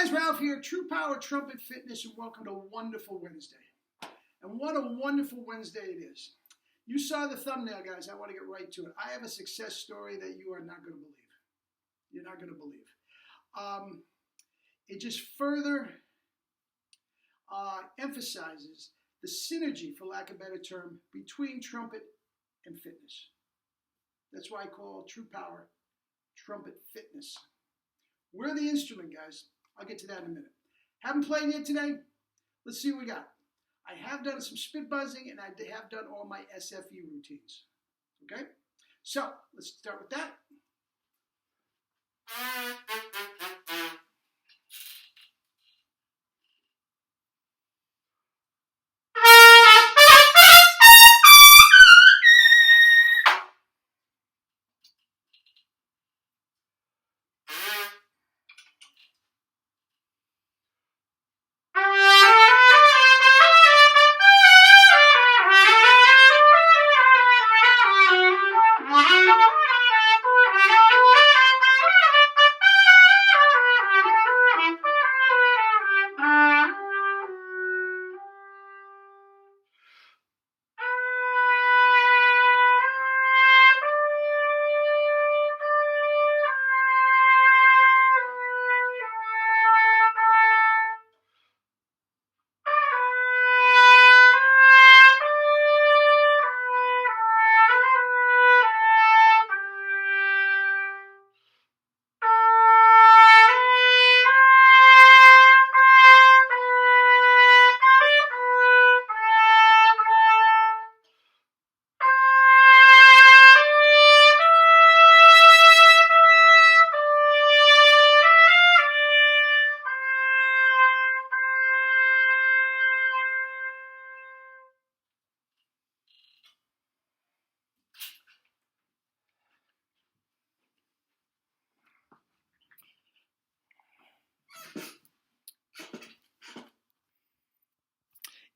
guys, Ralph here, True Power Trumpet Fitness, and welcome to a wonderful Wednesday. And what a wonderful Wednesday it is. You saw the thumbnail, guys. I want to get right to it. I have a success story that you are not going to believe. You're not going to believe. It just further emphasizes the synergy, for lack of a better term, between trumpet and fitness. That's why I call True Power Trumpet Fitness. We're the instrument, guys. I'll get to that in a minute. Haven't played yet today? Let's see what we got. I have done some spit buzzing, and I have done all my SFE routines. Okay? So, let's start with that.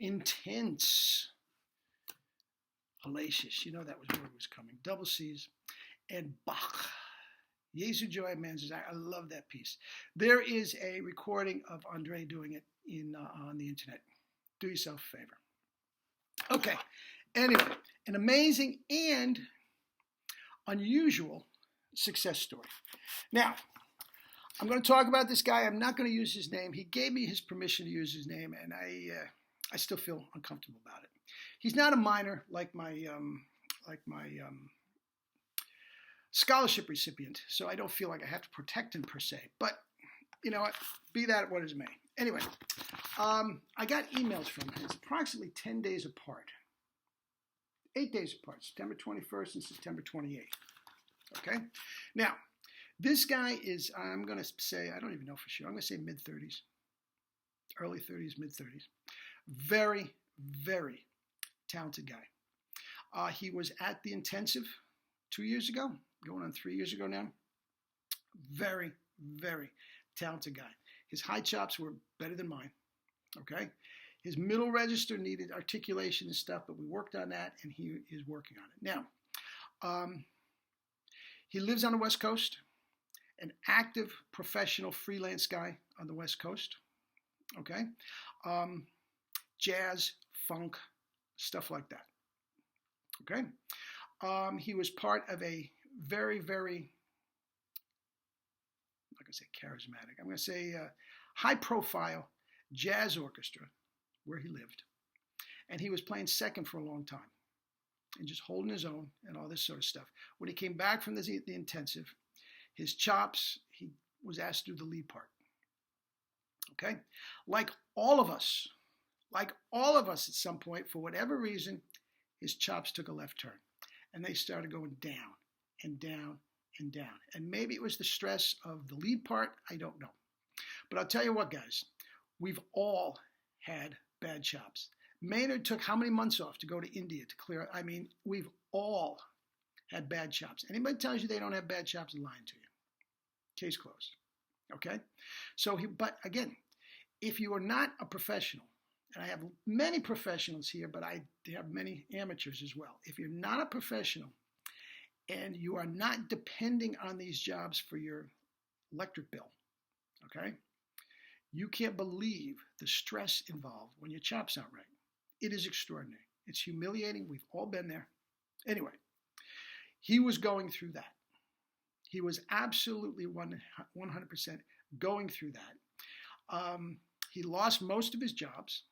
Intense, hellacious. You know that was where it was coming. Double C's and Bach. Jesu Joy Manzes. I love that piece. There is a recording of Andre doing it on the internet. Do yourself a favor. Okay. Anyway, an amazing and unusual success story. Now, I'm going to talk about this guy. I'm not going to use his name. He gave me his permission to use his name, and I still feel uncomfortable about it. He's not a minor like my scholarship recipient, so I don't feel like I have to protect him per se. But you know what? Be that what it may. Anyway, I got emails from him. It's approximately 10 days apart. 8 days apart, September 21st and September 28th. Okay? Now, this guy is, I'm going to say, I don't even know for sure. I'm going to say mid-30s, early 30s, mid-30s. Very, very talented guy. He was at the intensive 2 years ago, going on 3 years ago now. Very, very talented guy. His high chops were better than mine, okay? His middle register needed articulation and stuff, but we worked on that, and he is working on it. Now, he lives on the West Coast, an active professional freelance guy on the West Coast, okay? Jazz, funk, stuff like that. Okay? He was part of a very, very, I'm not going to say charismatic, I'm going to say high-profile jazz orchestra where he lived. And he was playing second for a long time and just holding his own and all this sort of stuff. When he came back from the intensive, his chops, he was asked to do the lead part. Okay? Like all of us at some point, for whatever reason, his chops took a left turn. And they started going down and down and down. And maybe it was the stress of the lead part. I don't know. But I'll tell you what, guys. We've all had bad chops. Maynard took how many months off to go to India to clear? I mean, we've all had bad chops. Anybody tells you they don't have bad chops is lying to you. Case closed. Okay? So, but again, if you are not a professional, and I have many professionals here, but I have many amateurs as well. If you're not a professional and you are not depending on these jobs for your electric bill, okay, You can't believe the stress involved when your chops aren't right. It is extraordinary. It's humiliating. We've all been there. Anyway, he was going through that. He was absolutely 100% going through that. He lost most of his jobs.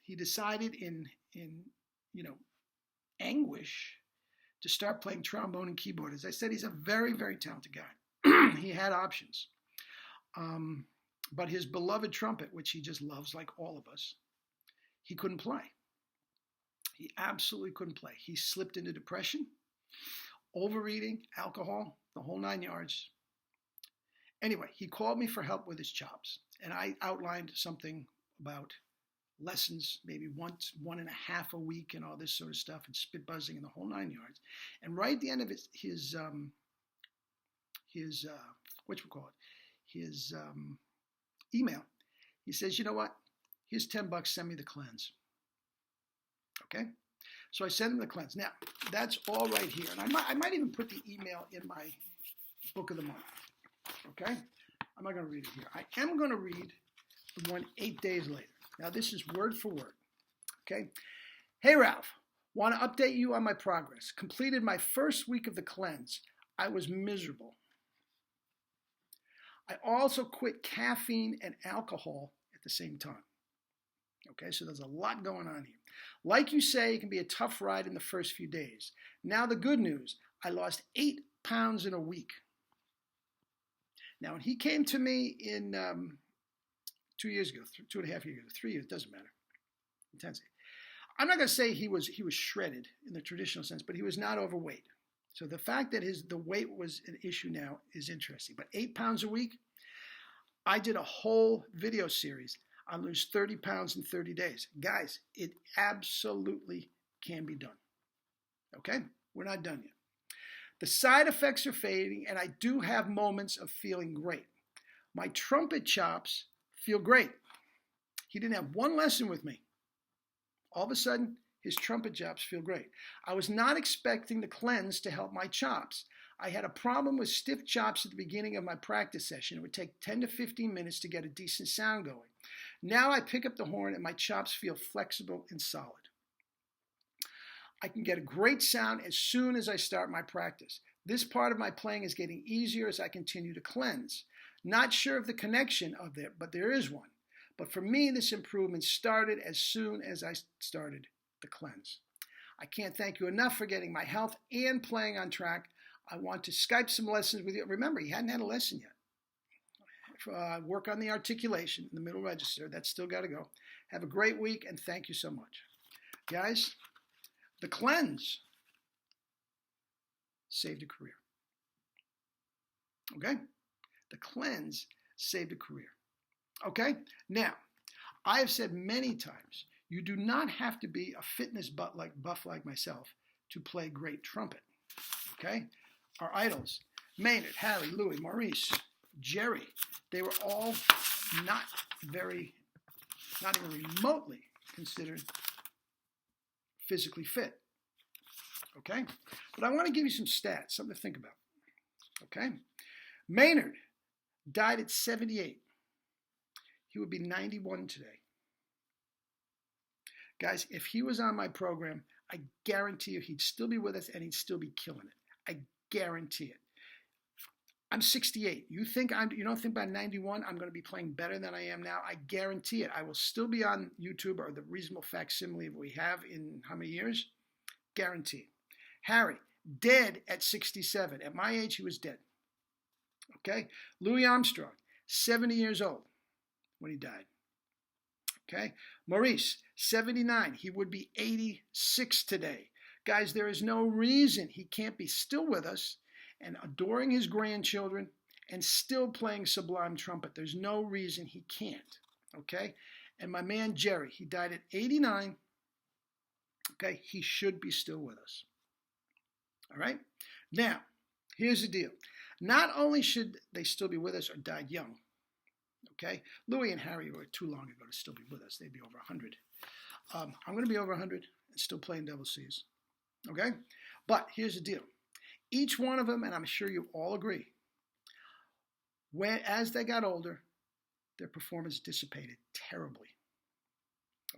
He decided in anguish to start playing trombone and keyboard. As I said, he's a very, very talented guy. He had options. But his beloved trumpet, which he just loves like all of us, he couldn't play. He absolutely couldn't play. He slipped into depression, overeating, alcohol, the whole 9 yards. Anyway, he called me for help with his chops, and I outlined something about lessons, maybe once, 1.5 a week, and all this sort of stuff, and spit buzzing and the whole 9 yards. And right at the end of his email, he says, "You know what? Here's $10. Send me the cleanse." Okay, so I send him the cleanse. Now that's all right here, and I might even put the email in my book of the month. Okay, I'm not going to read it here. I am going to read the one 8 days later. Now this is word for word. Okay, hey Ralph, want to update you on my progress. Completed my first week of the cleanse. I was miserable. I also quit caffeine and alcohol at the same time. Okay, so there's a lot going on here. Like you say, it can be a tough ride in the first few days. Now the good news, I lost 8 pounds in a week. Now when he came to me in 2 years ago, 2.5 years ago, 3 years, doesn't matter. Intensity. I'm not going to say he was shredded in the traditional sense, but he was not overweight. So the fact that the weight was an issue now is interesting. But 8 pounds a week, I did a whole video series on lose 30 pounds in 30 days. Guys, it absolutely can be done. Okay? We're not done yet. The side effects are fading, and I do have moments of feeling great. My trumpet chops feel great. He didn't have one lesson with me. All of a sudden, his trumpet chops feel great. I was not expecting the cleanse to help my chops. I had a problem with stiff chops at the beginning of my practice session. It would take 10 to 15 minutes to get a decent sound going. Now I pick up the horn and my chops feel flexible and solid. I can get a great sound as soon as I start my practice. This part of my playing is getting easier as I continue to cleanse. Not sure of the connection of it, but there is one. But for me, this improvement started as soon as I started the cleanse. I can't thank you enough for getting my health and playing on track. I want to Skype some lessons with you. Remember, he hadn't had a lesson yet. Work on the articulation in the middle register. That's still got to go. Have a great week, and thank you so much. Guys, the cleanse saved a career. Okay? The cleanse saved a career. Okay? Now, I have said many times, you do not have to be a fitness buff like myself to play great trumpet. Okay? Our idols, Maynard, Harry, Louis, Maurice, Jerry, they were all not even remotely considered physically fit. Okay? But I want to give you some stats, something to think about. Okay? Maynard died at 78. He would be 91 today. Guys, if he was on my program, I guarantee you he'd still be with us and he'd still be killing it. I guarantee it. I'm 68. You don't think by 91 I'm going to be playing better than I am now? I guarantee it. I will still be on YouTube or the reasonable facsimile we have in how many years? Guaranteed. Harry, dead at 67. At my age, he was dead. Okay? Louis Armstrong, 70 years old when he died. Okay? Maurice, 79. He would be 86 today. Guys, there is no reason he can't be still with us and adoring his grandchildren and still playing sublime trumpet. There's no reason he can't. Okay? And my man Jerry, he died at 89. Okay? He should be still with us. All right? Now, here's the deal. Not only should they still be with us or died young, okay? Louis and Harry were too long ago to still be with us. They'd be over 100. I'm going to be over 100 and still playing double C's, okay? But here's the deal. Each one of them, and I'm sure you all agree, As they got older, their performance dissipated terribly.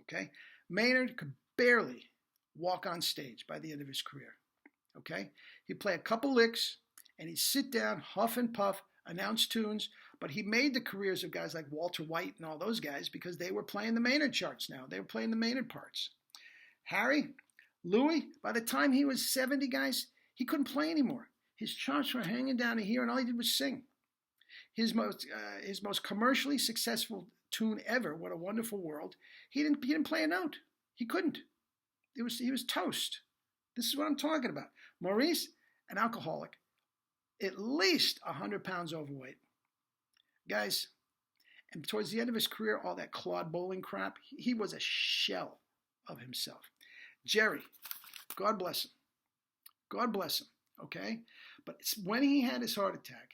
Okay? Maynard could barely walk on stage by the end of his career. Okay? He'd play a couple licks, and he'd sit down, huff and puff, announce tunes, but he made the careers of guys like Walter White and all those guys because they were playing the Maynard charts now. They were playing the Maynard parts. Louis, by the time he was 70, guys, he couldn't play anymore. His charts were hanging down to here, and all he did was sing. His most commercially successful tune ever, "What a Wonderful World," he didn't play a note. He couldn't. He was toast. This is what I'm talking about. Maurice, an alcoholic, at least 100 pounds overweight. Guys, and towards the end of his career, all that Claude Bowling crap, he was a shell of himself. Jerry, God bless him. God bless him, okay? But when he had his heart attack,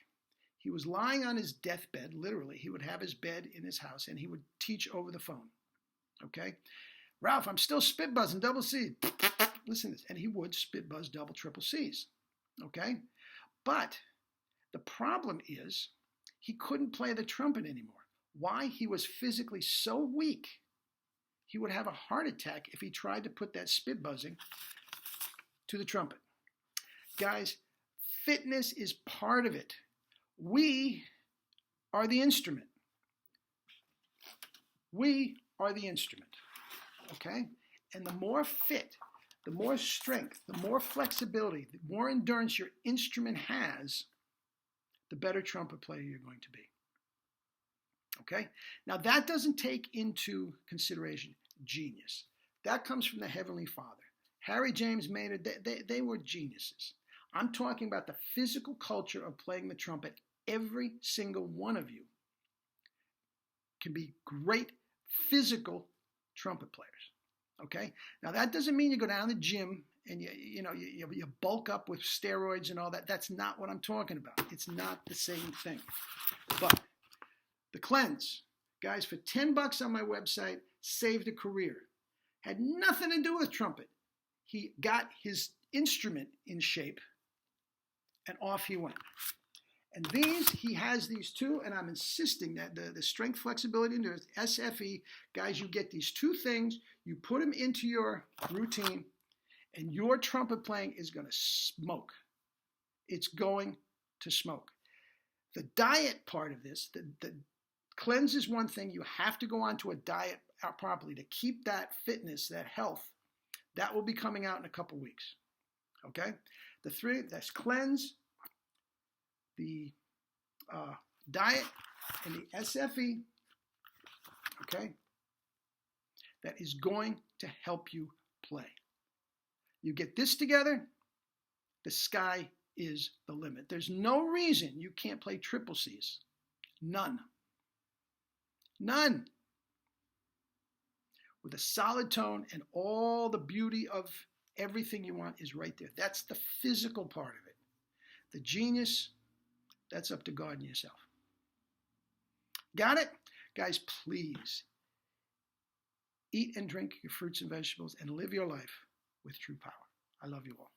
he was lying on his deathbed, literally. He would have his bed in his house, and he would teach over the phone, okay? "Ralph, I'm still spit buzzing double C." Listen to this. And he would spit buzz double, triple C's, okay? But the problem is he couldn't play the trumpet anymore. Why? He was physically so weak, he would have a heart attack if he tried to put that spit buzzing to the trumpet. Guys, fitness is part of it. We are the instrument. We are the instrument, okay? And the more fit, the more strength, the more flexibility, the more endurance your instrument has, the better trumpet player you're going to be. Okay? Now that doesn't take into consideration genius. That comes from the Heavenly Father. Harry James Maynard, they were geniuses. I'm talking about the physical culture of playing the trumpet. Every single one of you can be great physical trumpet players. Okay? Now that doesn't mean you go down to the gym and you bulk up with steroids and all that. That's not what I'm talking about. It's not the same thing. But the cleanse, guys, for $10 on my website, saved a career. Had nothing to do with trumpet. He got his instrument in shape, and off he went. And he has these two, and I'm insisting that the strength, flexibility, and endurance, SFE, guys, you get these two things, you put them into your routine, and your trumpet playing is going to smoke. It's going to smoke. The diet part of this, the cleanse is one thing. You have to go on to a diet properly to keep that fitness, that health. That will be coming out in a couple weeks. Okay? The three, that's cleanse, the diet, and the SFE, okay? That is going to help you play. You get this together, the sky is the limit. There's no reason you can't play triple C's. None. None. With a solid tone, and all the beauty of everything you want is right there. That's the physical part of it. The genius, that's up to God and yourself. Got it? Guys, please eat and drink your fruits and vegetables and live your life with true power. I love you all.